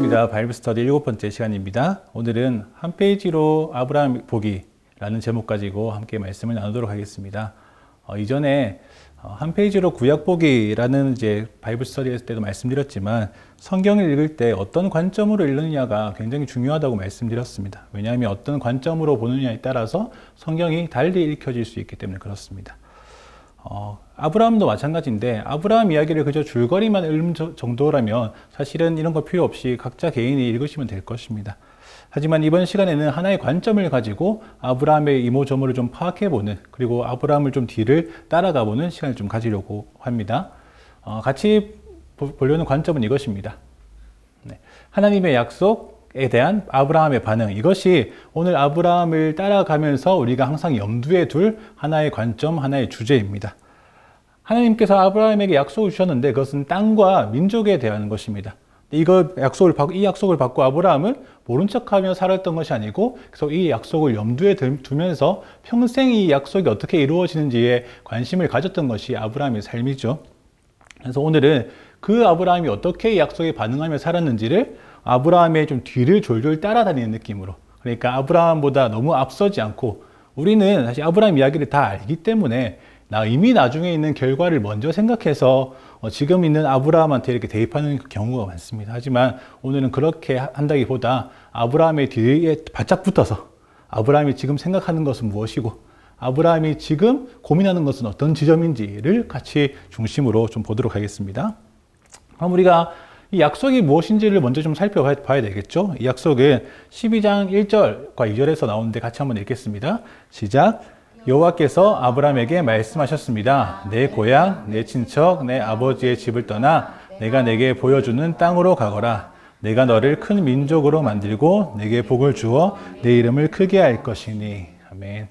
반갑습니다. 바이블 스터디 7번째 시간입니다. 오늘은 한 페이지로 아브라함 보기라는 제목 가지고 함께 말씀을 나누도록 하겠습니다. 이전에 한 페이지로 구약 보기라는 바이블 스터디 했을 때도 말씀드렸지만 성경을 읽을 때 어떤 관점으로 읽느냐가 굉장히 중요하다고 말씀드렸습니다. 왜냐하면 어떤 관점으로 보느냐에 따라서 성경이 달리 읽혀질 수 있기 때문에 그렇습니다. 아브라함도 마찬가지인데 아브라함 이야기를 그저 줄거리만 읽는 정도라면 사실은 이런 거 필요 없이 각자 개인이 읽으시면 될 것입니다. 하지만 이번 시간에는 하나의 관점을 가지고 아브라함의 이모저모를 좀 파악해보는, 그리고 아브라함을 좀 뒤를 따라가보는 시간을 좀 가지려고 합니다. 같이 보려는 관점은 이것입니다. 하나님의 약속에 대한 아브라함의 반응, 이것이 오늘 아브라함을 따라가면서 우리가 항상 염두에 둘 하나의 관점, 하나의 주제입니다. 하나님께서 아브라함에게 약속을 주셨는데 그것은 땅과 민족에 대한 것입니다. 이 약속을 받고 아브라함은 모른 척하며 살았던 것이 아니고, 그래서 이 약속을 염두에 두면서 평생 이 약속이 어떻게 이루어지는지에 관심을 가졌던 것이 아브라함의 삶이죠. 그래서 오늘은 그 아브라함이 어떻게 이 약속에 반응하며 살았는지를 아브라함의 좀 뒤를 졸졸 따라다니는 느낌으로, 그러니까 아브라함보다 너무 앞서지 않고, 우리는 사실 아브라함 이야기를 다 알기 때문에 이미 나중에 있는 결과를 먼저 생각해서 지금 있는 아브라함한테 이렇게 대입하는 경우가 많습니다. 하지만 오늘은 그렇게 한다기보다 아브라함의 뒤에 바짝 붙어서 아브라함이 지금 생각하는 것은 무엇이고 아브라함이 지금 고민하는 것은 어떤 지점인지를 같이 중심으로 좀 보도록 하겠습니다. 그럼 우리가 이 약속이 무엇인지를 먼저 좀 살펴봐야 되겠죠. 이 약속은 12장 1절과 2절에서 나오는데 같이 한번 읽겠습니다. 시작. 여호와께서 아브라함에게 말씀하셨습니다. 내 고향, 내 친척, 내 아버지의 집을 떠나 내가 내게 보여주는 땅으로 가거라. 내가 너를 큰 민족으로 만들고 내게 복을 주어 내 이름을 크게 할 것이니. 아멘.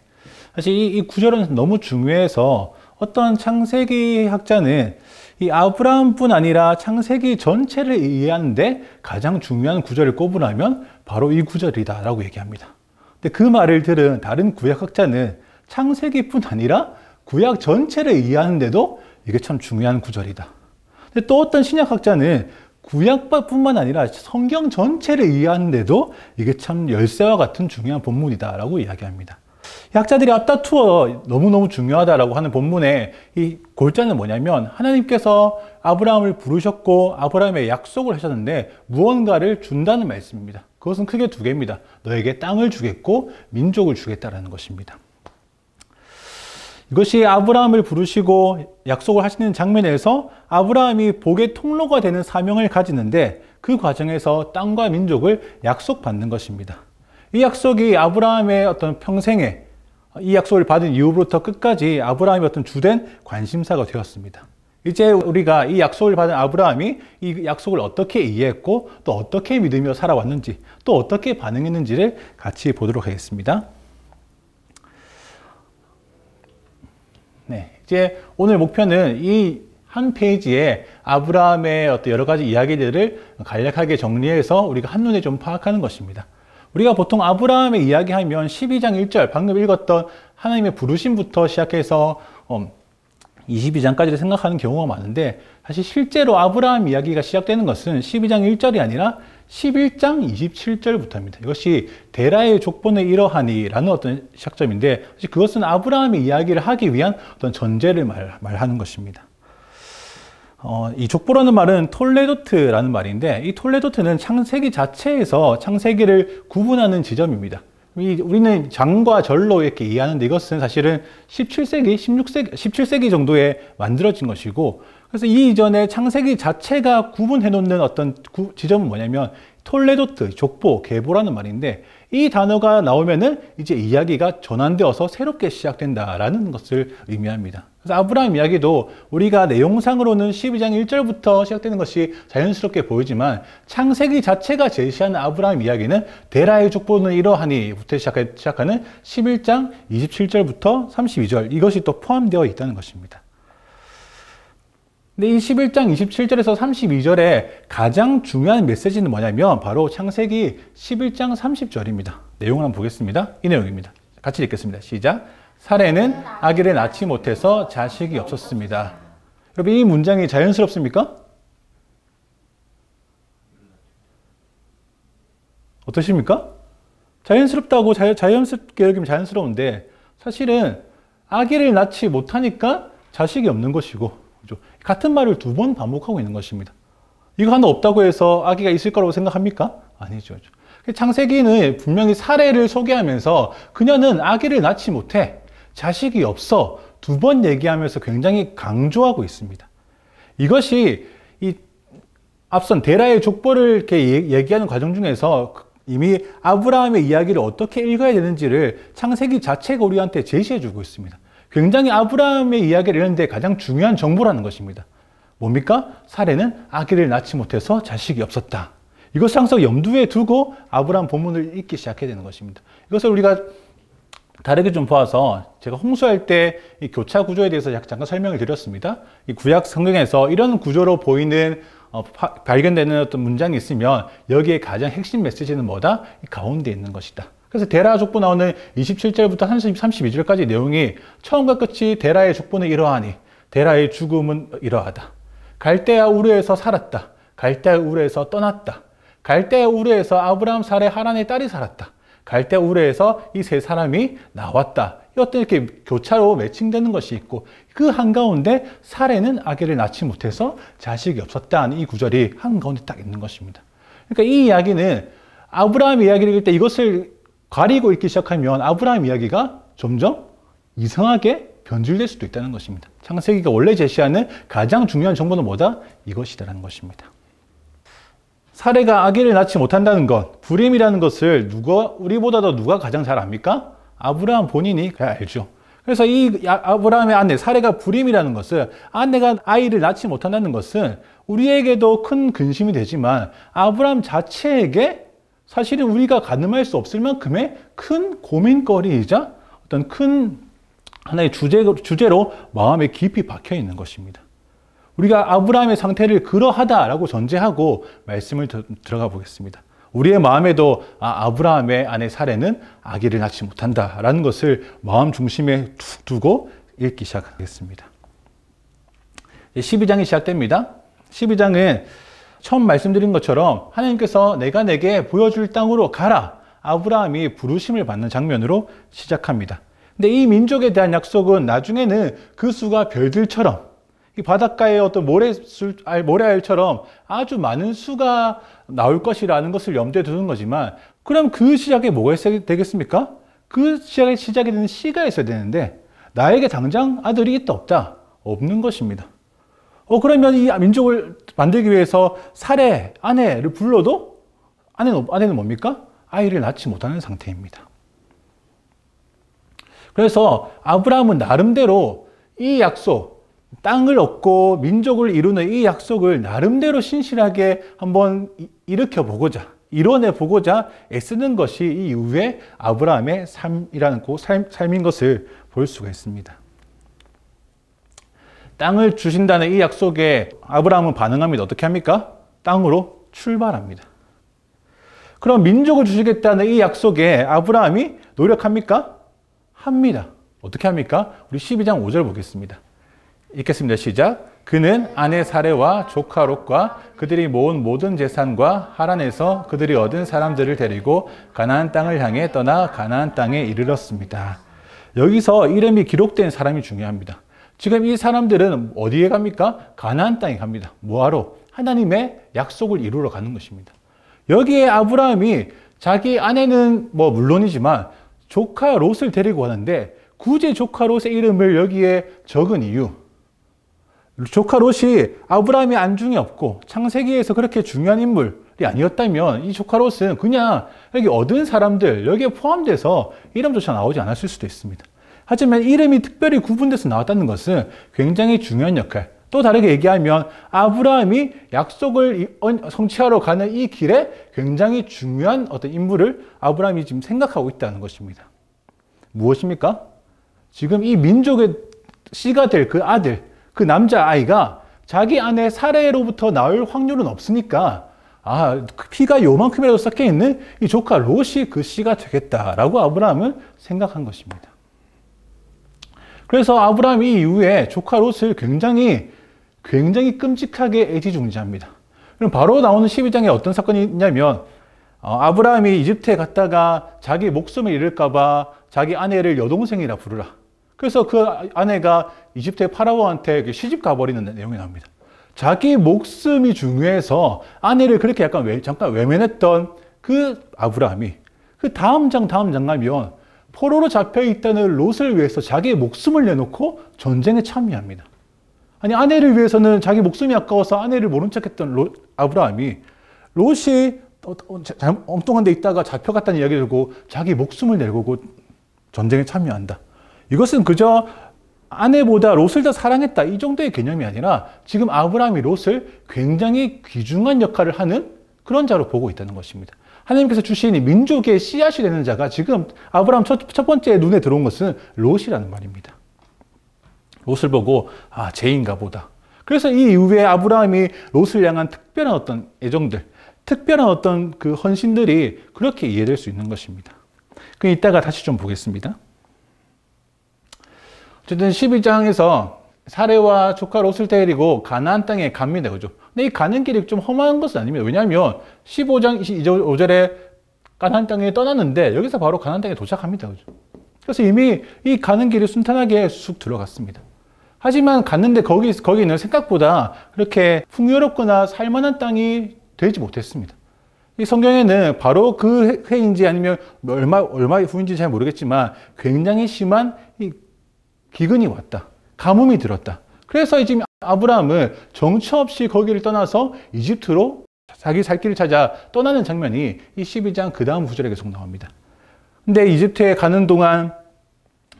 사실 이 구절은 너무 중요해서 어떤 창세기 학자는 이 아브라함뿐 아니라 창세기 전체를 이해하는데 가장 중요한 구절을 꼽으라면 바로 이 구절이다라고 얘기합니다. 근데 그 말을 들은 다른 구약학자는 창세기뿐 아니라 구약 전체를 이해하는데도 이게 참 중요한 구절이다. 근데 또 어떤 신약학자는 구약뿐만 아니라 성경 전체를 이해하는데도 이게 참 열쇠와 같은 중요한 본문이다라고 이야기합니다. 학자들이 앞다투어 너무너무 중요하다라고 하는 본문의 이 골자는 뭐냐면, 하나님께서 아브라함을 부르셨고 아브라함의 약속을 하셨는데 무언가를 준다는 말씀입니다. 그것은 크게 두 개입니다. 너에게 땅을 주겠고 민족을 주겠다라는 것입니다. 이것이 아브라함을 부르시고 약속을 하시는 장면에서 아브라함이 복의 통로가 되는 사명을 가지는데 그 과정에서 땅과 민족을 약속받는 것입니다. 이 약속이 아브라함의 어떤 평생에 이 약속을 받은 이후부터 끝까지 아브라함의 어떤 주된 관심사가 되었습니다. 이제 우리가 이 약속을 받은 아브라함이 이 약속을 어떻게 이해했고 또 어떻게 믿으며 살아왔는지 또 어떻게 반응했는지를 같이 보도록 하겠습니다. 이제 오늘 목표는 이 한 페이지에 아브라함의 어떤 여러 가지 이야기들을 간략하게 정리해서 우리가 한눈에 좀 파악하는 것입니다. 우리가 보통 아브라함의 이야기하면 12장 1절, 방금 읽었던 하나님의 부르심부터 시작해서 22장까지를 생각하는 경우가 많은데, 사실 실제로 아브라함 이야기가 시작되는 것은 12장 1절이 아니라 11장 27절부터입니다. 이것이 데라의 족보는 이러하니라는 어떤 시작점인데, 사실 그것은 아브라함의 이야기를 하기 위한 어떤 전제를 말하는 것입니다. 이 족보라는 말은 톨레도트라는 말인데, 이 톨레도트는 창세기 자체에서 창세기를 구분하는 지점입니다. 우리는 장과 절로 이렇게 이해하는데 이것은 사실은 17세기 정도에 만들어진 것이고, 그래서 이 이전에 창세기 자체가 구분해 놓는 어떤 지점은 뭐냐면 톨레도트, 족보, 계보라는 말인데, 이 단어가 나오면은 이제 이야기가 전환되어서 새롭게 시작된다라는 것을 의미합니다. 그래서 아브라함 이야기도 우리가 내용상으로는 12장 1절부터 시작되는 것이 자연스럽게 보이지만 창세기 자체가 제시하는 아브라함 이야기는 데라의 족보는 이러하니부터 시작하는 11장 27절부터 32절, 이것이 또 포함되어 있다는 것입니다. 근데 이 11장 27절에서 32절에 가장 중요한 메시지는 뭐냐면 바로 창세기 11장 30절입니다. 내용을 한번 보겠습니다. 이 내용입니다. 같이 읽겠습니다. 시작. 사레는 아기를 낳지 못해서 자식이 없었습니다. 여러분, 이 문장이 자연스럽습니까? 어떠십니까? 자연스럽다고 자연스럽게 여기면 자연스러운데 사실은 아기를 낳지 못하니까 자식이 없는 것이고, 그죠? 같은 말을 두 번 반복하고 있는 것입니다. 이거 하나 없다고 해서 아기가 있을 거라고 생각합니까? 아니죠. 창세기는 분명히 사례를 소개하면서 그녀는 아기를 낳지 못해 자식이 없어 두 번 얘기하면서 굉장히 강조하고 있습니다. 이것이 이 앞선 데라의 족보를 이렇게 얘기하는 과정 중에서 이미 아브라함의 이야기를 어떻게 읽어야 되는지를 창세기 자체가 우리한테 제시해 주고 있습니다. 굉장히 아브라함의 이야기를 읽는데 가장 중요한 정보라는 것입니다. 뭡니까? 사례는 아기를 낳지 못해서 자식이 없었다. 이것을 항상 염두에 두고 아브라함 본문을 읽기 시작해야 되는 것입니다. 이것을 우리가 다르게 좀 보아서 제가 홍수할 때 이 교차 구조에 대해서 잠깐 설명을 드렸습니다. 이 구약 성경에서 이런 구조로 보이는 발견되는 어떤 문장이 있으면 여기에 가장 핵심 메시지는 뭐다? 이 가운데 있는 것이다. 그래서 데라 족보 나오는 27절부터 32절까지 내용이 처음과 끝이 데라의 족보는 이러하니 데라의 죽음은 이러하다. 갈대아 우르에서 살았다. 갈대아 우르에서 떠났다. 갈대아 우르에서 아브라함 사례 하란의 딸이 살았다. 갈대아 우르에서 이 세 사람이 나왔다. 어떤 이렇게 교차로 매칭되는 것이 있고 그 한가운데 사례는 아기를 낳지 못해서 자식이 없었다는 이 구절이 한가운데 딱 있는 것입니다. 그러니까 이 이야기는 아브라함 이야기를 읽을 때 이것을 가리고 읽기 시작하면 아브라함 이야기가 점점 이상하게 변질될 수도 있다는 것입니다. 창세기가 원래 제시하는 가장 중요한 정보는 뭐다? 이것이다라는 것입니다. 사례가 아기를 낳지 못한다는 것, 불임이라는 것을 우리보다도 누가 가장 잘 압니까? 아브라함 본인이 알죠. 그래서 이 아브라함의 아내 사례가 불임이라는 것은, 아내가 아이를 낳지 못한다는 것은 우리에게도 큰 근심이 되지만 아브라함 자체에게 사실은 우리가 가늠할 수 없을 만큼의 큰 고민거리이자 어떤 큰 하나의 주제로 마음에 깊이 박혀 있는 것입니다. 우리가 아브라함의 상태를 그러하다라고 전제하고 말씀을 들어가 보겠습니다. 우리의 마음에도 아브라함의 아내 사례는 아기를 낳지 못한다라는 것을 마음 중심에 툭 두고 읽기 시작하겠습니다. 12장이 시작됩니다. 12장은 처음 말씀드린 것처럼 하나님께서 내가 내게 보여줄 땅으로 가라, 아브라함이 부르심을 받는 장면으로 시작합니다. 근데 이 민족에 대한 약속은 나중에는 그 수가 별들처럼, 이 바닷가의 어떤 모래알처럼 아주 많은 수가 나올 것이라는 것을 염두에 두는 거지만, 그럼 그 시작에 뭐가 있어야 되겠습니까? 그 시작이 되는 씨가 있어야 되는데 나에게 당장 아들이 있다 없다? 없는 것입니다. 그러면 이 민족을 만들기 위해서 사례, 아내를 불러도 아내는 뭡니까? 아이를 낳지 못하는 상태입니다. 그래서 아브라함은 나름대로 이 약속, 땅을 얻고 민족을 이루는 이 약속을 나름대로 신실하게 한번 이뤄내 보고자 애쓰는 것이 이 이후에 아브라함의 삶인 것을 볼 수가 있습니다. 땅을 주신다는 이 약속에 아브라함은 반응합니다. 어떻게 합니까? 땅으로 출발합니다. 그럼 민족을 주시겠다는 이 약속에 아브라함이 노력합니까? 합니다. 어떻게 합니까? 우리 12장 5절 보겠습니다. 읽겠습니다. 시작. 그는 아내 사레와 조카 롯과 그들이 모은 모든 재산과 하란에서 그들이 얻은 사람들을 데리고 가나안 땅을 향해 떠나 가나안 땅에 이르렀습니다. 여기서 이름이 기록된 사람이 중요합니다. 지금 이 사람들은 어디에 갑니까? 가나안 땅에 갑니다. 뭐하러? 하나님의 약속을 이루러 가는 것입니다. 여기에 아브라함이 자기 아내는 물론이지만 조카 롯을 데리고 가는데 굳이 조카 롯의 이름을 여기에 적은 이유, 조카 롯이 아브라함의 안중에 없고 창세기에서 그렇게 중요한 인물이 아니었다면 이 조카 롯은 그냥 여기 얻은 사람들 여기에 포함돼서 이름조차 나오지 않았을 수도 있습니다. 하지만 이름이 특별히 구분돼서 나왔다는 것은 굉장히 중요한 역할, 또 다르게 얘기하면 아브라함이 약속을 성취하러 가는 이 길에 굉장히 중요한 어떤 인물을 아브라함이 지금 생각하고 있다는 것입니다. 무엇입니까? 지금 이 민족의 씨가 될 그 아들, 그 남자아이가 자기 아내 사레로부터 나올 확률은 없으니까 피가 요만큼이라도 섞여 있는 이 조카 롯이 그 씨가 되겠다라고 아브라함은 생각한 것입니다. 그래서 아브라함이 이후에 조카 롯을 굉장히 끔찍하게 애지중지합니다. 그럼 바로 나오는 12장에 어떤 사건이 있냐면 아브라함이 이집트에 갔다가 자기 목숨을 잃을까봐 자기 아내를 여동생이라 부르라. 그래서 그 아내가 이집트의 파라오한테 시집 가버리는 내용이 나옵니다. 자기 목숨이 중요해서 아내를 그렇게 약간 잠깐 외면했던 그 아브라함이 그 다음 장 가면 포로로 잡혀있다는 롯을 위해서 자기의 목숨을 내놓고 전쟁에 참여합니다. 아니, 아내를 위해서는 자기 목숨이 아까워서 아내를 모른 척했던 아브라함이 롯이 엉뚱한 데 있다가 잡혀갔다는 이야기를 듣고 자기 목숨을 내고 전쟁에 참여한다. 이것은 그저 아내보다 롯을 더 사랑했다 이 정도의 개념이 아니라 지금 아브라함이 롯을 굉장히 귀중한 역할을 하는 그런 자로 보고 있다는 것입니다. 하나님께서 주신 이 민족의 씨앗이 되는 자가 지금 아브라함 첫 번째 눈에 들어온 것은 롯이라는 말입니다. 롯을 보고 쟤인가 보다. 그래서 이 이후에 아브라함이 롯을 향한 특별한 어떤 애정들, 특별한 어떤 그 헌신들이 그렇게 이해될 수 있는 것입니다. 그럼 이따가 다시 좀 보겠습니다. 어쨌든 12장에서 사레와 조카 롯을 데리고 가나안 땅에 갑니다. 그죠? 근데 이 가는 길이 좀 험한 것은 아닙니다. 왜냐하면 15장 5절에 가나안 땅에 떠났는데 여기서 바로 가나안 땅에 도착합니다. 그죠? 그래서 이미 이 가는 길이 순탄하게 쑥 들어갔습니다. 하지만 갔는데 거기는 생각보다 그렇게 풍요롭거나 살만한 땅이 되지 못했습니다. 이 성경에는 바로 그 해인지 아니면 얼마 후인지 잘 모르겠지만 굉장히 심한 이 기근이 왔다. 가뭄이 들었다. 그래서 지금 아브라함은 정처 없이 거기를 떠나서 이집트로 자기 살 길을 찾아 떠나는 장면이 이 12장 그 다음 구절에 계속 나옵니다. 근데 이집트에 가는 동안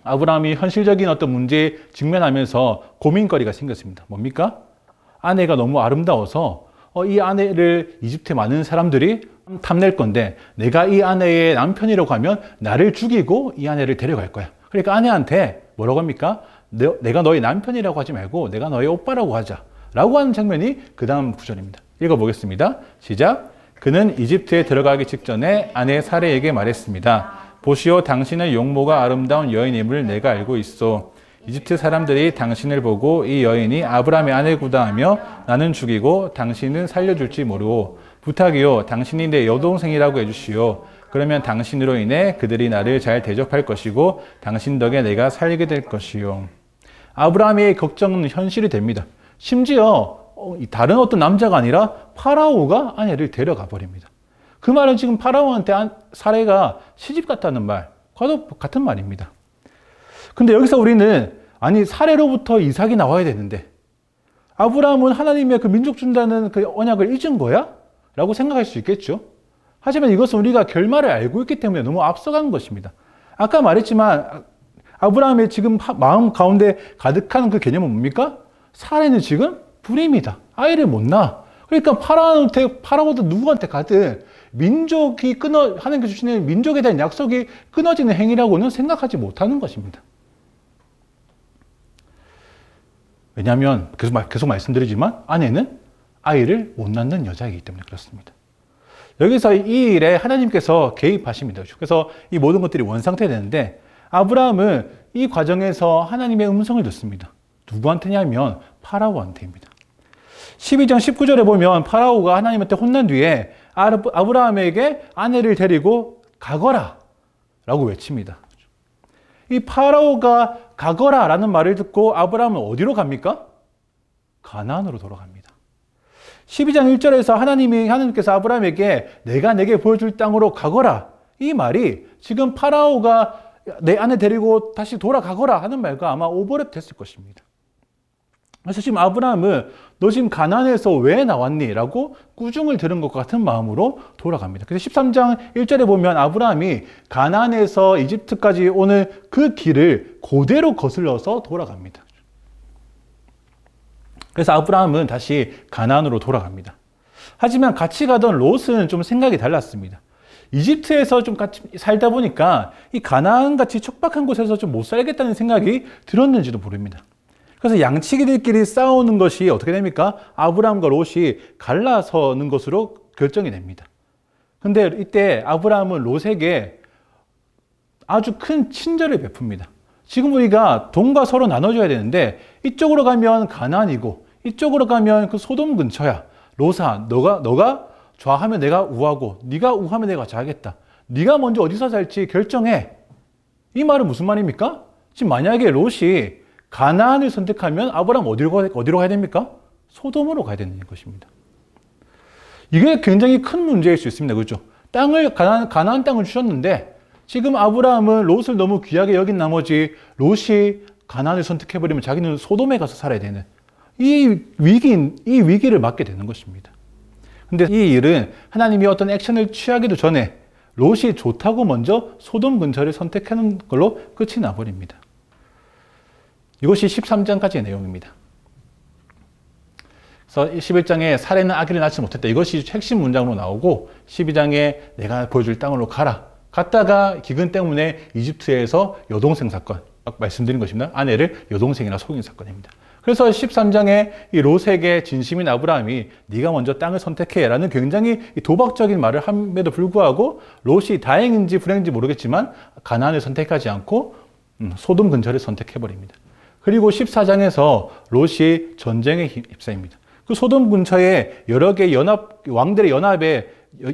아브라함이 현실적인 어떤 문제에 직면하면서 고민거리가 생겼습니다. 뭡니까? 아내가 너무 아름다워서 이 아내를 이집트 많은 사람들이 탐낼 건데 내가 이 아내의 남편이라고 하면 나를 죽이고 이 아내를 데려갈 거야. 그러니까 아내한테 뭐라고 합니까? 내가 너의 남편이라고 하지 말고 내가 너의 오빠라고 하자 라고 하는 장면이 그 다음 구절입니다. 읽어보겠습니다. 시작. 그는 이집트에 들어가기 직전에 아내 사레에게 말했습니다. 보시오, 당신의 용모가 아름다운 여인임을 내가 알고 있어. 이집트 사람들이 당신을 보고 이 여인이 아브라함의 아내구다 하며 나는 죽이고 당신은 살려줄지 모르고 부탁이요, 당신이 내 여동생이라고 해주시오. 그러면 당신으로 인해 그들이 나를 잘 대접할 것이고 당신 덕에 내가 살게 될 것이요. 아브라함의 걱정은 현실이 됩니다. 심지어 다른 어떤 남자가 아니라 파라오가 아내를 데려가 버립니다. 그 말은 지금 파라오한테 사레가 시집 갔다는 말과도 같은 말입니다. 근데 여기서 우리는 아니 사레로부터 이삭이 나와야 되는데 아브라함은 하나님의 그 민족 준다는 그 언약을 잊은 거야? 라고 생각할 수 있겠죠. 하지만 이것은 우리가 결말을 알고 있기 때문에 너무 앞서간 것입니다. 아까 말했지만 아브라함의 지금 마음 가운데 가득한 그 개념은 뭡니까? 사레는 지금 불임이다. 아이를 못 낳아. 그러니까 파라오도 누구한테 가든 민족이 하나님께서 주시는 민족에 대한 약속이 끊어지는 행위라고는 생각하지 못하는 것입니다. 왜냐하면 계속 말씀드리지만 아내는 아이를 못 낳는 여자이기 때문에 그렇습니다. 여기서 이 일에 하나님께서 개입하십니다. 그래서 이 모든 것들이 원상태되는데 아브라함은 이 과정에서 하나님의 음성을 듣습니다. 누구한테냐면 파라오한테입니다. 12장 19절에 보면 파라오가 하나님한테 혼난 뒤에 아브라함에게 아내를 데리고 가거라 라고 외칩니다. 이 파라오가 가거라 라는 말을 듣고 아브라함은 어디로 갑니까? 가나안으로 돌아갑니다. 12장 1절에서 하나님께서 아브라함에게 내가 내게 보여줄 땅으로 가거라 이 말이 지금 파라오가 내 아내 데리고 다시 돌아가거라 하는 말과 아마 오버랩 됐을 것입니다. 그래서 지금 아브라함은 너 지금 가나안에서 왜 나왔니? 라고 꾸중을 들은 것 같은 마음으로 돌아갑니다. 그래서 13장 1절에 보면 아브라함이 가나안에서 이집트까지 오는 그 길을 그대로 거슬러서 돌아갑니다. 그래서 아브라함은 다시 가나안으로 돌아갑니다. 하지만 같이 가던 롯은 좀 생각이 달랐습니다. 이집트에서 좀 같이 살다 보니까 이 가나안같이 척박한 곳에서 좀 못 살겠다는 생각이 들었는지도 모릅니다. 그래서 양치기들끼리 싸우는 것이 어떻게 됩니까? 아브라함과 롯이 갈라서는 것으로 결정이 됩니다. 근데 이때 아브라함은 롯에게 아주 큰 친절을 베풉니다. 지금 우리가 동과 서로 나눠줘야 되는데 이쪽으로 가면 가나안이고 이쪽으로 가면 그 소돔 근처야. 롯아, 너가 좌하면 내가 우하고 네가 우하면 내가 좌하겠다. 네가 먼저 어디서 살지 결정해. 이 말은 무슨 말입니까? 지금 만약에 롯이 가나안을 선택하면 아브라함 어디로 가야 됩니까? 소돔으로 가야 되는 것입니다. 이게 굉장히 큰 문제일 수 있습니다. 그렇죠? 가나안 땅을 주셨는데 지금 아브라함은 롯을 너무 귀하게 여긴 나머지 롯이 가나안을 선택해버리면 자기는 소돔에 가서 살아야 되는 이 위기를 맞게 되는 것입니다. 근데 이 일은 하나님이 어떤 액션을 취하기도 전에 롯이 좋다고 먼저 소돔 근처를 선택하는 걸로 끝이 나버립니다. 이것이 13장까지의 내용입니다. 그래서 11장에 사례는 아기를 낳지 못했다. 이것이 핵심 문장으로 나오고 12장에 내가 보여줄 땅으로 가라. 갔다가 기근 때문에 이집트에서 여동생 사건, 말씀드린 것입니다. 아내를 여동생이라 속인 사건입니다. 그래서 13장에 이 롯에게 진심인 아브라함이 네가 먼저 땅을 선택해 라는 굉장히 도박적인 말을 함에도 불구하고 롯이 다행인지 불행인지 모르겠지만 가나안을 선택하지 않고 소돔 근처를 선택해버립니다. 그리고 14장에서 롯이 전쟁에 휩싸입니다. 그 소돔 근처에 여러 개의 왕들의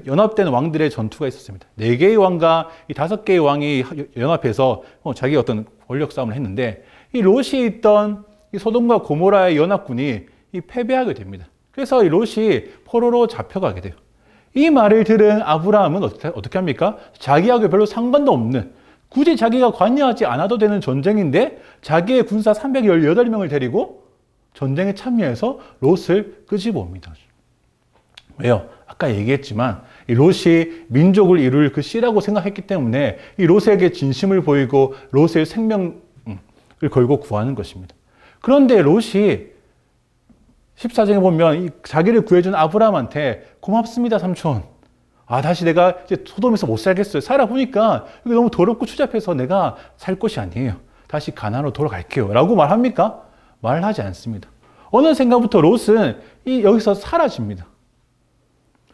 연합된 왕들의 전투가 있었습니다. 4개의 왕과 이 5개의 왕이 연합해서 자기 어떤 권력 싸움을 했는데 이 롯이 있던 이 소돔과 고모라의 연합군이 패배하게 됩니다. 그래서 이 롯이 포로로 잡혀가게 돼요. 이 말을 들은 아브라함은 어떻게 합니까? 자기하고 별로 상관도 없는 굳이 자기가 관여하지 않아도 되는 전쟁인데 자기의 군사 318명을 데리고 전쟁에 참여해서 롯을 끄집어옵니다. 왜요? 아까 얘기했지만 이 롯이 민족을 이룰 그 씨라고 생각했기 때문에 이 롯에게 진심을 보이고 롯의 생명을 걸고 구하는 것입니다. 그런데 롯이 14장에 보면 자기를 구해준 아브라함한테 고맙습니다 삼촌. 다시 내가 이제 소돔에서 못 살겠어요. 살아보니까 이게 너무 더럽고 추잡해서 내가 살 곳이 아니에요. 다시 가나안으로 돌아갈게요. 라고 말합니까? 말하지 않습니다. 어느 순간부터 롯은 여기서 사라집니다.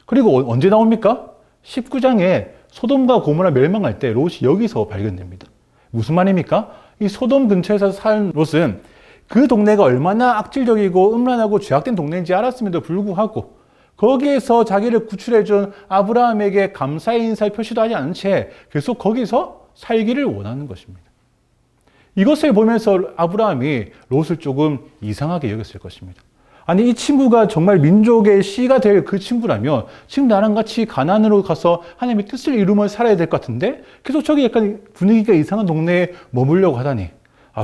그리고 언제 나옵니까? 19장에 소돔과 고모라 멸망할 때 롯이 여기서 발견됩니다. 무슨 말입니까? 이 소돔 근처에서 산 롯은 그 동네가 얼마나 악질적이고 음란하고 죄악된 동네인지 알았음에도 불구하고 거기에서 자기를 구출해준 아브라함에게 감사의 인사를 표시도 하지 않은 채 계속 거기서 살기를 원하는 것입니다. 이것을 보면서 아브라함이 롯을 조금 이상하게 여겼을 것입니다. 아니 이 친구가 정말 민족의 씨가 될 그 친구라면 지금 나랑 같이 가나안으로 가서 하나님의 뜻을 이루며 살아야 될 것 같은데 계속 저기 약간 분위기가 이상한 동네에 머물려고 하다니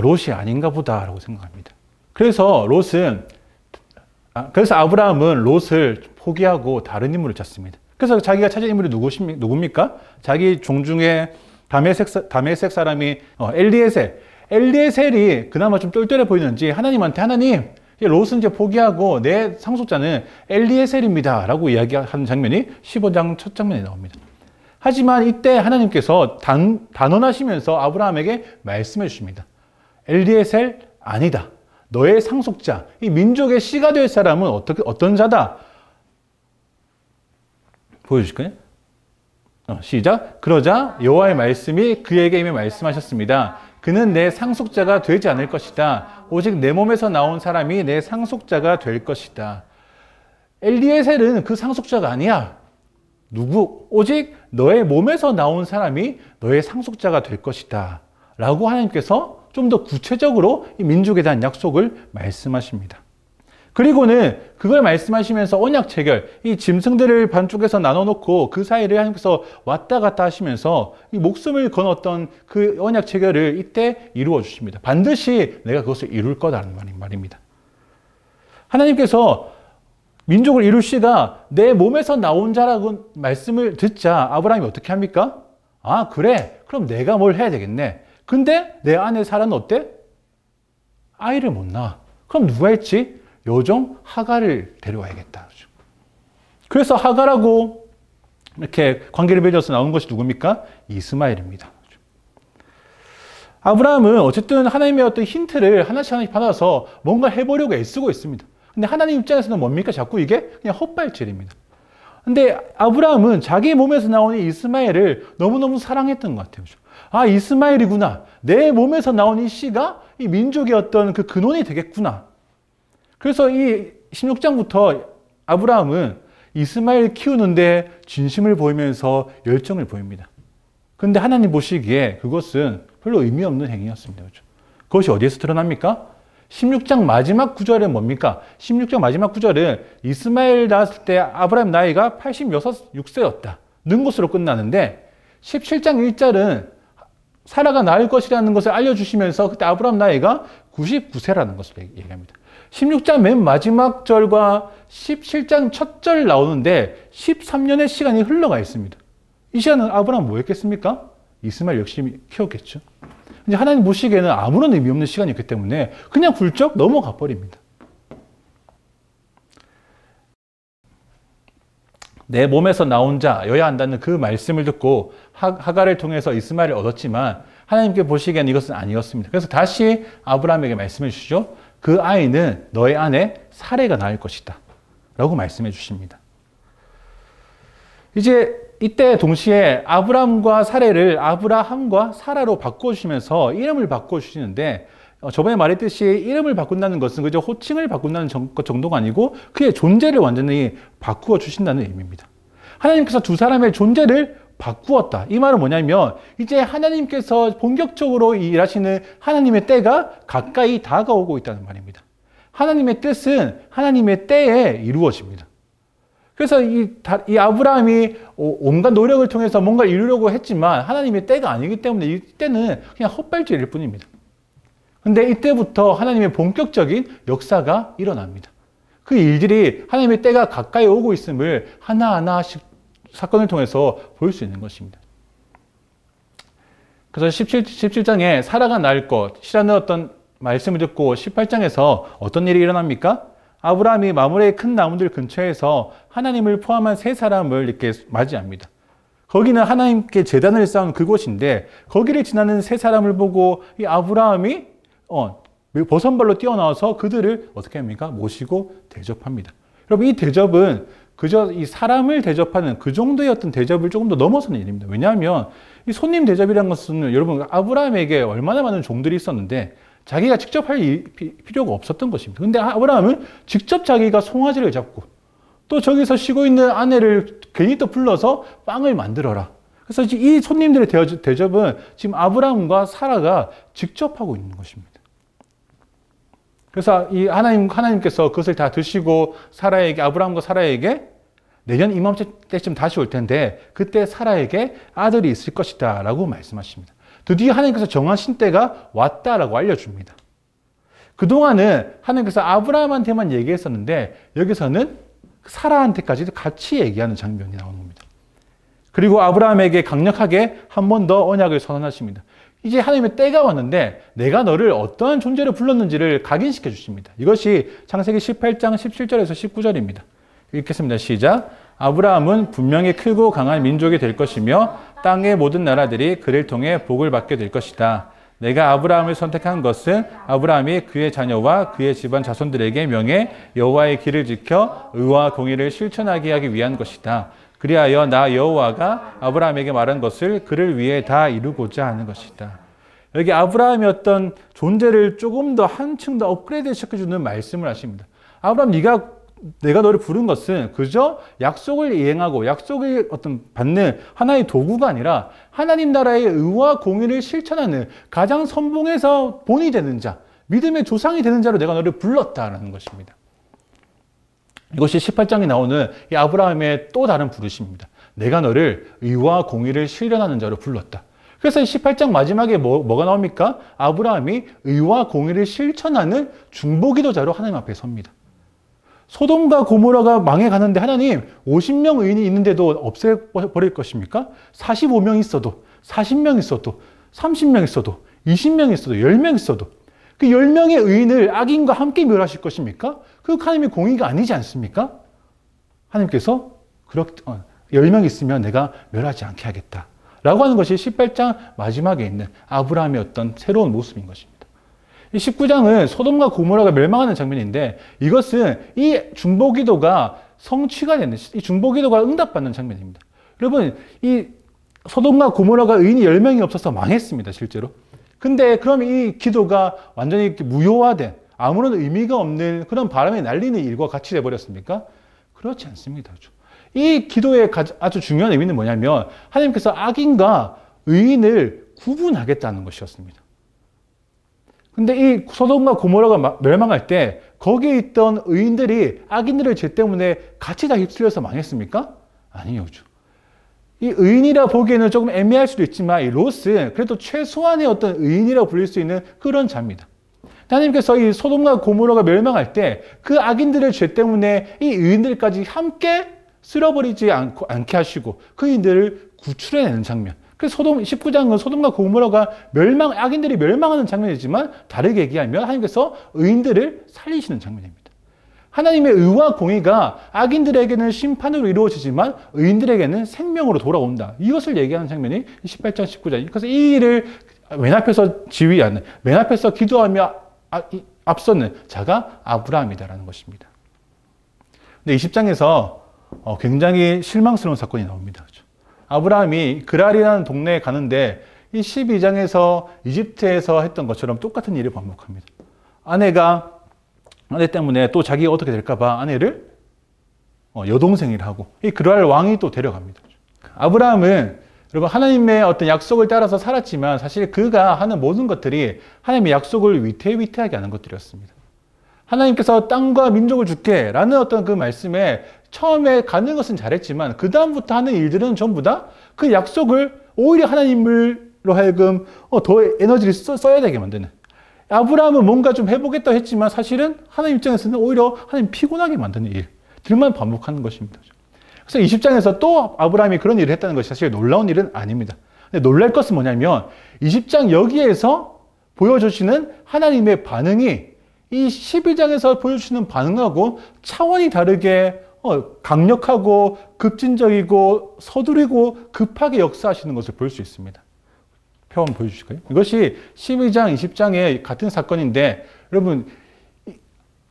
롯이 아닌가 보다라고 생각합니다. 그래서 아브라함은 롯을 포기하고 다른 인물을 찾습니다. 그래서 자기가 찾은 인물이 누굽니까? 자기 종중에 다메섹 사람이 엘리에셀이 그나마 좀 똘똘해 보이는지 하나님한테 하나님 롯은 이제 포기하고 내 상속자는 엘리에셀입니다 라고 이야기하는 장면이 15장 첫 장면에 나옵니다. 하지만 이때 하나님께서 단언하시면서 아브라함에게 말씀해 주십니다. 엘리에셀 아니다. 너의 상속자, 이 민족의 씨가 될 사람은 어떤 자다? 보여주실까요? 시작. 그러자 여호와의 말씀이 그에게 이미 말씀하셨습니다. 그는 내 상속자가 되지 않을 것이다. 오직 내 몸에서 나온 사람이 내 상속자가 될 것이다. 엘리에셀은 그 상속자가 아니야. 누구? 오직 너의 몸에서 나온 사람이 너의 상속자가 될 것이다. 라고 하나님께서 좀 더 구체적으로 이 민족에 대한 약속을 말씀하십니다. 그리고는 그걸 말씀하시면서 언약 체결, 이 짐승들을 반쪽에서 나눠놓고 그 사이를 하나님께서 왔다 갔다 하시면서 이 목숨을 건었던 그 언약 체결을 이때 이루어 주십니다. 반드시 내가 그것을 이룰 거다라는 말입니다. 하나님께서 민족을 이룰 씨가 내 몸에서 나온 자라고 말씀을 듣자 아브라함이 어떻게 합니까? 그래. 그럼 내가 뭘 해야 되겠네. 근데 내 아내 사라는 어때? 아이를 못 낳아. 그럼 누가 했지? 여종 하갈을 데려와야겠다. 그래서 하갈하고 이렇게 관계를 맺어서 나온 것이 누굽니까? 이스마엘입니다. 아브라함은 어쨌든 하나님의 어떤 힌트를 하나씩 받아서 뭔가 해보려고 애쓰고 있습니다. 근데 하나님 입장에서는 뭡니까? 자꾸 이게 그냥 헛발질입니다. 근데 아브라함은 자기 몸에서 나온 이 이스마엘을 너무너무 사랑했던 것 같아요. 이스마엘이구나. 내 몸에서 나온 이 씨가 이 민족의 어떤 그 근원이 되겠구나. 그래서 이 16장부터 아브라함은 이스마엘 키우는데 진심을 보이면서 열정을 보입니다. 근데 하나님 보시기에 그것은 별로 의미 없는 행위였습니다. 그렇죠? 그것이 어디에서 드러납니까? 16장 마지막 구절은 뭡니까? 16장 마지막 구절은 이스마엘 낳았을 때 아브라함 나이가 86세였다. 는 것으로 끝나는데 17장 1절은 사라가 낳을 것이라는 것을 알려주시면서 그때 아브라함 나이가 99세라는 것을 얘기합니다. 16장 맨 마지막 절과 17장 첫 절 나오는데 13년의 시간이 흘러가 있습니다. 이 시간은 아브라함 뭐 했겠습니까? 이스마엘 열심히 키웠겠죠. 이제 하나님 보시기에는 아무런 의미 없는 시간이었기 때문에 그냥 훌쩍 넘어가 버립니다. 내 몸에서 나온 자여야 한다는 그 말씀을 듣고 하갈을 통해서 이스마엘을 얻었지만 하나님께 보시기에는 이것은 아니었습니다. 그래서 다시 아브라함에게 말씀해 주시죠. 그 아이는 너의 아내 사레가 낳을 것이다 라고 말씀해 주십니다. 이제 이때 동시에 아브라함과 사레를 아브라함과 사라로 바꿔주시면서 이름을 바꿔주시는데 저번에 말했듯이 이름을 바꾼다는 것은 그저 호칭을 바꾼다는 것 정도가 아니고 그의 존재를 완전히 바꾸어 주신다는 의미입니다. 하나님께서 두 사람의 존재를 바꾸었다. 이 말은 뭐냐면 이제 하나님께서 본격적으로 일하시는 하나님의 때가 가까이 다가오고 있다는 말입니다. 하나님의 뜻은 하나님의 때에 이루어집니다. 그래서 이 아브라함이 온갖 노력을 통해서 뭔가 이루려고 했지만 하나님의 때가 아니기 때문에 이 때는 그냥 헛발질일 뿐입니다. 근데 이때부터 하나님의 본격적인 역사가 일어납니다. 그 일들이 하나님의 때가 가까이 오고 있음을 하나하나씩 사건을 통해서 볼 수 있는 것입니다. 그래서 17장에 사라가 낳을 것이라는 어떤 말씀을 듣고 18장에서 어떤 일이 일어납니까? 아브라함이 마므레의 큰 나무들 근처에서 하나님을 포함한 세 사람을 이렇게 맞이합니다. 거기는 하나님께 제단을 쌓은 그곳인데 거기를 지나는 세 사람을 보고 이 아브라함이 버선발로 뛰어나와서 그들을 어떻게 합니까? 모시고 대접합니다. 여러분 이 대접은 그저 이 사람을 대접하는 그 정도의 어떤 대접을 조금 더 넘어서는 일입니다. 왜냐하면 이 손님 대접이라는 것은 여러분 아브라함에게 얼마나 많은 종들이 있었는데 자기가 직접 할 필요가 없었던 것입니다. 근데 아브라함은 직접 자기가 송아지를 잡고 또 저기서 쉬고 있는 아내를 괜히 또 불러서 빵을 만들어라. 그래서 이 손님들의 대접은 지금 아브라함과 사라가 직접 하고 있는 것입니다. 그래서 이 하나님께서 그것을 다 드시고 아브라함과 사라에게 내년 이맘때쯤 다시 올 텐데 그때 사라에게 아들이 있을 것이다 라고 말씀하십니다. 드디어 하나님께서 정하신 때가 왔다라고 알려줍니다. 그동안은 하나님께서 아브라함한테만 얘기했었는데 여기서는 사라한테까지도 같이 얘기하는 장면이 나오는 겁니다. 그리고 아브라함에게 강력하게 한 번 더 언약을 선언하십니다. 이제 하나님의 때가 왔는데 내가 너를 어떠한 존재로 불렀는지를 각인시켜 주십니다. 이것이 창세기 18장 17절에서 19절입니다. 읽겠습니다. 시작. 아브라함은 분명히 크고 강한 민족이 될 것이며 땅의 모든 나라들이 그를 통해 복을 받게 될 것이다. 내가 아브라함을 선택한 것은 아브라함이 그의 자녀와 그의 집안 자손들에게 명해 여호와의 길을 지켜 의와 공의를 실천하게 하기 위한 것이다. 그리하여 나 여호와가 아브라함에게 말한 것을 그를 위해 다 이루고자 하는 것이다. 여기 아브라함의 어떤 존재를 조금 더 한층 더 업그레이드 시켜주는 말씀을 하십니다. 아브라함 내가 너를 부른 것은 그저 약속을 이행하고 약속을 받는 하나의 도구가 아니라 하나님 나라의 의와 공의를 실천하는 가장 선봉에서 본이 되는 자, 믿음의 조상이 되는 자로 내가 너를 불렀다라는 것입니다. 이것이 18장에 나오는 이 아브라함의 또 다른 부르심입니다. 내가 너를 의와 공의를 실현하는 자로 불렀다. 그래서 18장 마지막에 뭐가 나옵니까? 아브라함이 의와 공의를 실천하는 중보기도자로 하나님 앞에 섭니다. 소돔과 고모라가 망해가는데 하나님 50명 의인이 있는데도 없애버릴 것입니까? 45명 있어도 40명 있어도 30명 있어도 20명 있어도 10명 있어도 그 10명의 의인을 악인과 함께 멸하실 것입니까? 그 하나님의 공의가 아니지 않습니까? 하나님께서 10명 있으면 내가 멸하지 않게 하겠다 라고 하는 것이 18장 마지막에 있는 아브라함의 어떤 새로운 모습인 것입니다. 이 19장은 소돔과 고모라가 멸망하는 장면인데 이것은 이 중보기도가 성취가 되는, 이 중보기도가 응답받는 장면입니다. 여러분, 이 소돔과 고모라가 의인이 10명이 없어서 망했습니다, 실제로. 근데 그럼 이 기도가 완전히 무효화된 아무런 의미가 없는 그런 바람에 날리는 일과 같이 돼버렸습니까? 그렇지 않습니다. 이 기도의 아주 중요한 의미는 뭐냐면 하나님께서 악인과 의인을 구분하겠다는 것이었습니다. 근데 이 소돔과 고모라가 멸망할 때 거기에 있던 의인들이 악인들의 죄 때문에 같이 다 휩쓸려서 망했습니까? 아니었죠. 이 의인이라 보기에는 조금 애매할 수도 있지만 이 롯은 그래도 최소한의 어떤 의인이라고 불릴 수 있는 그런 자입니다. 하나님께서 이 소돔과 고모라가 멸망할 때 그 악인들의 죄 때문에 이 의인들까지 함께 쓸어버리지 않게 하시고 그 의인들을 구출해내는 장면. 그래서 19장은 소돔과 고모라가 악인들이 멸망하는 장면이지만 다르게 얘기하면 하나님께서 의인들을 살리시는 장면입니다. 하나님의 의와 공의가 악인들에게는 심판으로 이루어지지만 의인들에게는 생명으로 돌아온다. 이것을 얘기하는 장면이 18장, 19장. 그래서 이 일을 맨 앞에서 지휘하는, 맨 앞에서 기도하며 앞서는 자가 아브라함이다라는 것입니다. 근데 20장에서 굉장히 실망스러운 사건이 나옵니다. 아브라함이 그랄이라는 동네에 가는데 이 12장에서 이집트에서 했던 것처럼 똑같은 일을 반복합니다. 아내 때문에 또 자기가 어떻게 될까봐 아내를 여동생이라 하고 이 그랄 왕이 또 데려갑니다. 아브라함은 여러분 하나님의 어떤 약속을 따라서 살았지만 사실 그가 하는 모든 것들이 하나님의 약속을 위태위태하게 하는 것들이었습니다. 하나님께서 땅과 민족을 줄게 라는 어떤 그 말씀에 처음에 가는 것은 잘했지만 그 다음부터 하는 일들은 전부 다 그 약속을 오히려 하나님으로 하여금 더 에너지를 써야 되게 만드는, 아브라함은 뭔가 좀 해보겠다 했지만 사실은 하나님 입장에서는 오히려 하나님 피곤하게 만드는 일들만 반복하는 것입니다. 그래서 20장에서 또 아브라함이 그런 일을 했다는 것이 사실 놀라운 일은 아닙니다. 근데 놀랄 것은 뭐냐면 20장 여기에서 보여주시는 하나님의 반응이 이 12장에서 보여주시는 반응하고 차원이 다르게 강력하고 급진적이고 서두르고 급하게 역사하시는 것을 볼 수 있습니다. 표 한번 보여주실까요? 이것이 12장, 20장의 같은 사건인데 여러분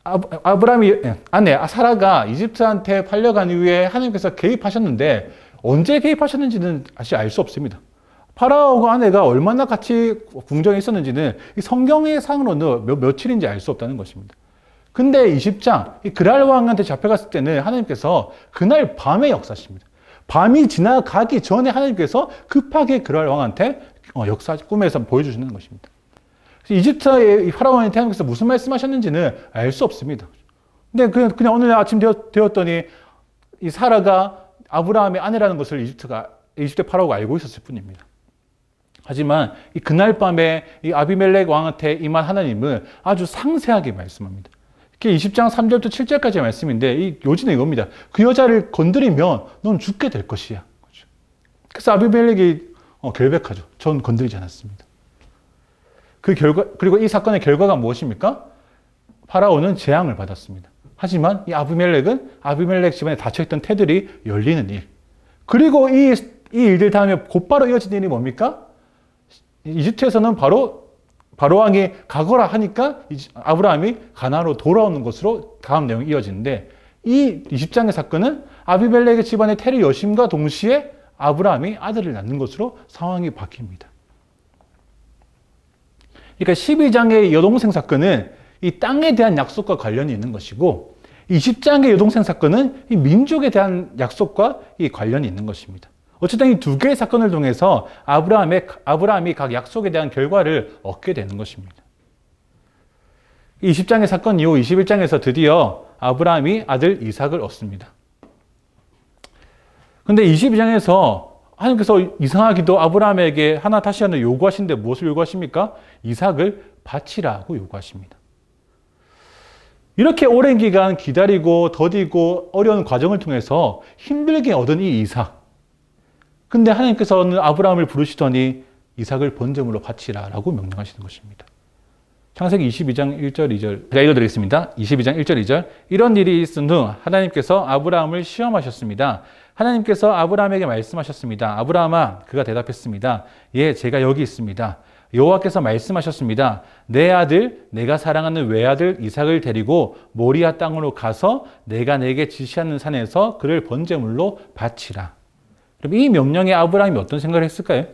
아브라함이 아내 사라가 이집트한테 팔려간 이후에 하나님께서 개입하셨는데 언제 개입하셨는지는 사실 알 수 없습니다. 파라오와 아내가 얼마나 같이 궁정에 있었는지는 이 성경의 상으로는 며칠인지 알 수 없다는 것입니다. 근데 20장 이 그랄 왕한테 잡혀갔을 때는 하나님께서 그날 밤에 역사하십니다. 밤이 지나가기 전에 하나님께서 급하게 그랄 왕한테 꿈에서 보여주시는 것입니다. 이집트의 파라오한테 하나님께서 무슨 말씀하셨는지는 알 수 없습니다. 근데 그냥 어느 날 아침 되었더니 이 사라가 아브라함의 아내라는 것을 이집트 파라오가 알고 있었을 뿐입니다. 하지만 그날 밤에 이 아비멜렉 왕한테 임한 하나님은 아주 상세하게 말씀합니다. 이게 20장 3절부터 7절까지의 말씀인데 이 요지는 이겁니다. 그 여자를 건드리면 넌 죽게 될 것이야. 그래서 아비멜렉이 결백하죠. 전 건드리지 않았습니다. 그리고 이 사건의 결과가 무엇입니까? 파라오는 재앙을 받았습니다. 하지만 이 아비멜렉 집안에 닫혀있던 태들이 열리는 일. 그리고 이 일들 다음에 곧바로 이어진 일이 뭡니까? 이집트에서는 바로 왕이 가거라 하니까 아브라함이 가나안으로 돌아오는 것으로 다음 내용이 이어지는데 이 20장의 사건은 아비멜렉의 집안의 태를 여심과 동시에 아브라함이 아들을 낳는 것으로 상황이 바뀝니다. 그러니까 12장의 여동생 사건은 이 땅에 대한 약속과 관련이 있는 것이고 20장의 여동생 사건은 이 민족에 대한 약속과 이 관련이 있는 것입니다. 어쨌든 이 두 개의 사건을 통해서 아브라함이 각 약속에 대한 결과를 얻게 되는 것입니다. 20장의 사건 이후 21장에서 드디어 아브라함이 아들 이삭을 얻습니다. 근데 22장에서 하나님께서 이상하기도 아브라함에게 다시 하나 요구하시는데 무엇을 요구하십니까? 이삭을 바치라고 요구하십니다. 이렇게 오랜 기간 기다리고 더디고 어려운 과정을 통해서 힘들게 얻은 이 이삭. 근데 하나님께서는 아브라함을 부르시더니 이삭을 번제물로 바치라라고 명령하시는 것입니다. 창세기 22장 1절 2절 제가 읽어드리겠습니다. 22장 1절 2절 이런 일이 있은 후 하나님께서 아브라함을 시험하셨습니다. 하나님께서 아브라함에게 말씀하셨습니다. 아브라함아, 그가 대답했습니다. 예, 제가 여기 있습니다. 여호와께서 말씀하셨습니다. 내 아들, 내가 사랑하는 외아들 이삭을 데리고 모리아 땅으로 가서 내가 내게 지시하는 산에서 그를 번제물로 바치라. 그럼 이 명령에 아브라함이 어떤 생각을 했을까요?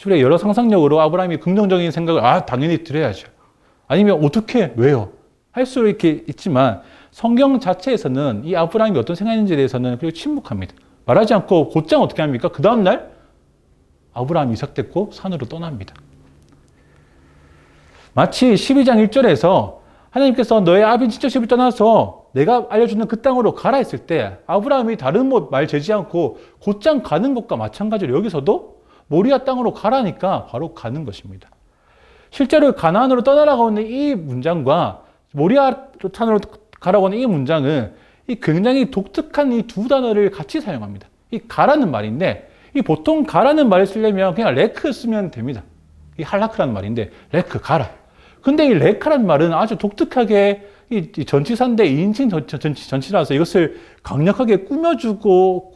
우리가 여러 상상력으로 아브라함이 긍정적인 생각을 당연히 드려야죠. 아니면 어떻게, 왜요? 할 수 이렇게 있지만 성경 자체에서는 이 아브라함이 어떤 생각했는지에 대해서는 그리고 침묵합니다. 말하지 않고 곧장 어떻게 합니까? 그 다음날 아브라함이 이삭 데리고 산으로 떠납니다. 마치 12장 1절에서 하나님께서 너의 아비 친척집을 떠나서 내가 알려주는 그 땅으로 가라 했을 때 아브라함이 다른 말 재지 않고 곧장 가는 것과 마찬가지로 여기서도 모리아 땅으로 가라니까 바로 가는 것입니다. 실제로 가나안으로 떠나라고 하는 이 문장과 모리아 산으로 가라고 하는 이 문장은 이 굉장히 독특한 이 두 단어를 같이 사용합니다. 이 가라는 말인데 이 보통 가라는 말을 쓰려면 그냥 레크 쓰면 됩니다. 이 할라크라는 말인데 레크 가라. 근데 이 레카라는 말은 아주 독특하게 이 전치사인데 2인칭 전치라서 이것을 강력하게 꾸며주고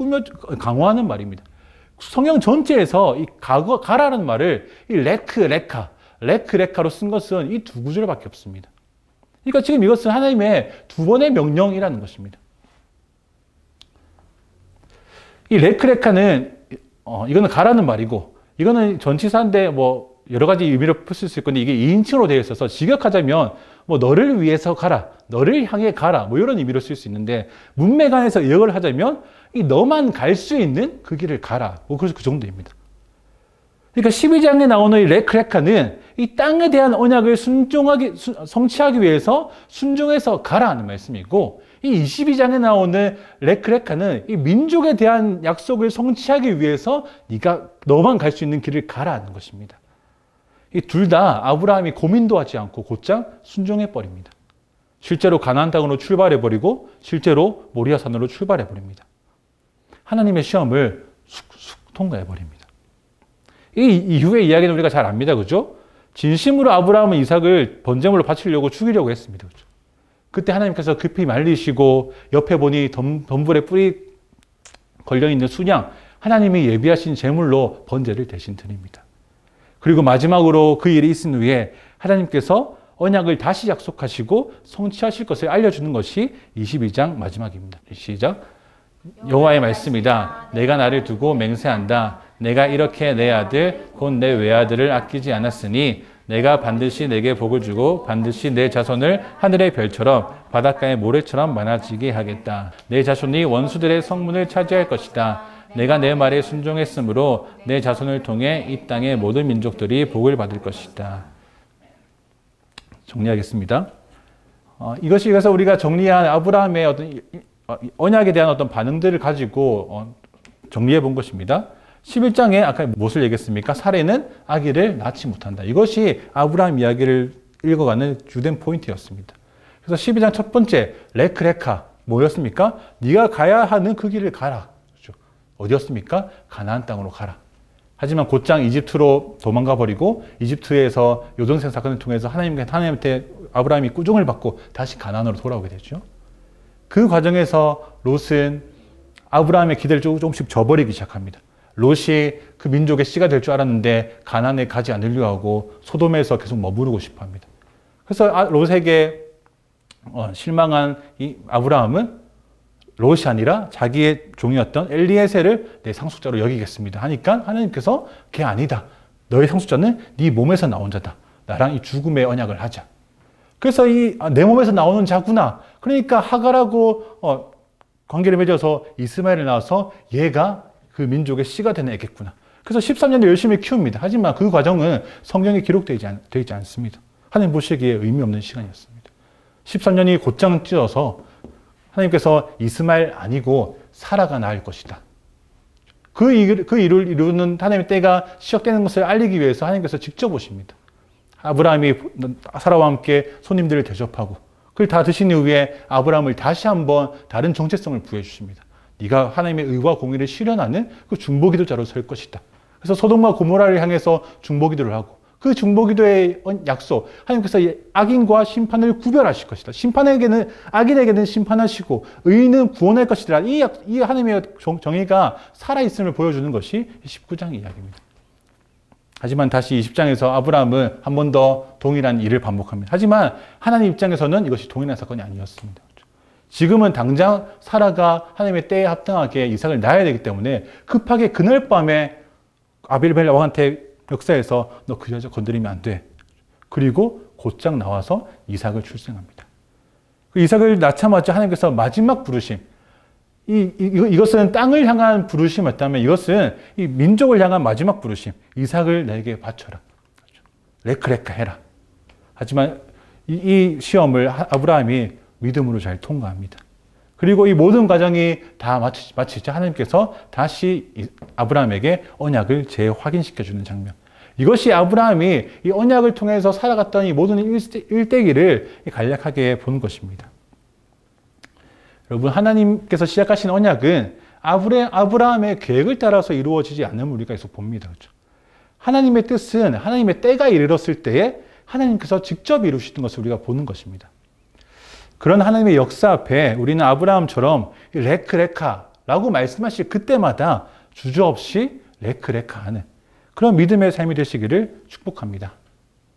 강화하는 말입니다. 성경 전체에서 이 가라는 말을 이 레크레카로 쓴 것은 이 두 구절밖에 없습니다. 그러니까 지금 이것은 하나님의 두 번의 명령이라는 것입니다. 이 레크레카는 이거는 가라는 말이고 이거는 전치사인데 뭐 여러 가지 의미로 풀 수 있을 건데 이게 2인칭으로 되어 있어서 직역하자면 뭐 너를 위해서 가라, 너를 향해 가라 뭐 이런 의미로 쓸 수 있는데 문맥안에서 의역을 하자면 이 너만 갈 수 있는 그 길을 가라. 뭐 그래서 그 정도입니다. 그러니까 12장에 나오는 이 레크레카는 이 땅에 대한 언약을 성취하기 위해서 순종해서 가라는 말씀이고 이 22장에 나오는 레크레카는 이 민족에 대한 약속을 성취하기 위해서 너만 갈 수 있는 길을 가라는 것입니다. 이 둘 다 아브라함이 고민도 하지 않고 곧장 순종해 버립니다. 실제로 가나안 땅으로 출발해 버리고 실제로 모리아 산으로 출발해 버립니다. 하나님의 시험을 쑥쑥 통과해 버립니다. 이 이후의 이야기는 우리가 잘 압니다. 그죠? 진심으로 아브라함은 이삭을 번제물로 바치려고 죽이려고 했습니다. 그죠? 그때 하나님께서 급히 말리시고 옆에 보니 덤불에 뿔이 걸려있는 순양, 하나님이 예비하신 제물로 번제를 대신 드립니다. 그리고 마지막으로 그 일이 있은 후에 하나님께서 언약을 다시 약속하시고 성취하실 것을 알려주는 것이 22장 마지막입니다. 시작. 여호와의 말씀이다. 내가 나를 두고 맹세한다. 내가 이렇게 내 아들 곧 내 외아들을 아끼지 않았으니 내가 반드시 내게 복을 주고 반드시 내 자손을 하늘의 별처럼 바닷가의 모래처럼 많아지게 하겠다. 내 자손이 원수들의 성문을 차지할 것이다. 내가 내 말에 순종했으므로 내 자손을 통해 이 땅의 모든 민족들이 복을 받을 것이다. 정리하겠습니다. 이것이 그래서 우리가 정리한 아브라함의 어떤 언약에 대한 어떤 반응들을 가지고 정리해 본 것입니다. 11장에 아까 무엇을 얘기했습니까? 사례는 아기를 낳지 못한다. 이것이 아브라함 이야기를 읽어가는 주된 포인트였습니다. 그래서 12장 첫 번째 레크레카 뭐였습니까? 네가 가야 하는 그 길을 가라. 그렇죠? 어디였습니까? 가나안 땅으로 가라. 하지만 곧장 이집트로 도망가 버리고 이집트에서 요동생 사건을 통해서 하나님한테 아브라함이 꾸중을 받고 다시 가나안으로 돌아오게 되죠. 그 과정에서 롯은 아브라함의 기대를 조금씩 저버리기 시작합니다. 롯이 그 민족의 씨가 될 줄 알았는데 가나안에 가지 않으려 하고 소돔에서 계속 머무르고 싶어 합니다. 그래서 롯에게 실망한 이 아브라함은 롯이 아니라 자기의 종이었던 엘리에셀을 내 상속자로 여기겠습니다 하니까 하나님께서 걔 아니다. 너의 상속자는 네 몸에서 나온 자다. 나랑 이 죽음의 언약을 하자. 그래서 내 몸에서 나오는 자구나. 그러니까 하갈하고 관계를 맺어서 이스마엘을 낳아서 얘가 그 민족의 씨가 되는 애겠구나. 그래서 13년을 열심히 키웁니다. 하지만 그 과정은 성경에 기록되지 않습니다. 하나님 보시기에 의미 없는 시간이었습니다. 13년이 곧장 찢어서 하나님께서 이스마엘 아니고 사라가 낳을 것이다. 그 일을 이루는 하나님의 때가 시작되는 것을 알리기 위해서 하나님께서 직접 오십니다. 아브라함이 사라와 함께 손님들을 대접하고 그걸 다 드신 이후에 아브라함을 다시 한번 다른 정체성을 부여해 주십니다. 네가 하나님의 의와 공의를 실현하는 그 중보기도자로 설 것이다. 그래서 소돔과 고모라를 향해서 중보기도를 하고 그 중보기도의 약속, 하나님께서 악인과 심판을 구별하실 것이다. 악인에게는 심판하시고 의인은 구원할 것이다. 이 하나님의 정의가 살아있음을 보여주는 것이 19장 이야기입니다. 하지만 다시 20장에서 아브라함은 한 번 더 동일한 일을 반복합니다. 하지만 하나님 입장에서는 이것이 동일한 사건이 아니었습니다. 지금은 당장 사라가 하나님의 때에 합당하게 이삭을 낳아야 되기 때문에 급하게 그날 밤에 아빌멜 왕한테 역사에서 너 그 여자 건드리면 안 돼. 그리고 곧장 나와서 이삭을 출생합니다. 그 이삭을 낳자마자 하나님께서 마지막 부르심, 이것은 땅을 향한 부르심이었다면 이것은 이 민족을 향한 마지막 부르심, 이삭을 내게 바쳐라. 레크레카 해라. 하지만 이 시험을 아브라함이 믿음으로 잘 통과합니다. 그리고 이 모든 과정이 다 마치자 하나님께서 다시 아브라함에게 언약을 재확인시켜주는 장면. 이것이 아브라함이 이 언약을 통해서 살아갔던 이 모든 일대기를 간략하게 보는 것입니다. 여러분, 하나님께서 시작하신 언약은 아브라함의 계획을 따라서 이루어지지 않음을 우리가 계속 봅니다. 그렇죠? 하나님의 뜻은 하나님의 때가 이르렀을 때에 하나님께서 직접 이루시는 것을 우리가 보는 것입니다. 그런 하나님의 역사 앞에 우리는 아브라함처럼 레크레카라고 말씀하실 그때마다 주저없이 레크레카하는 그런 믿음의 삶이 되시기를 축복합니다.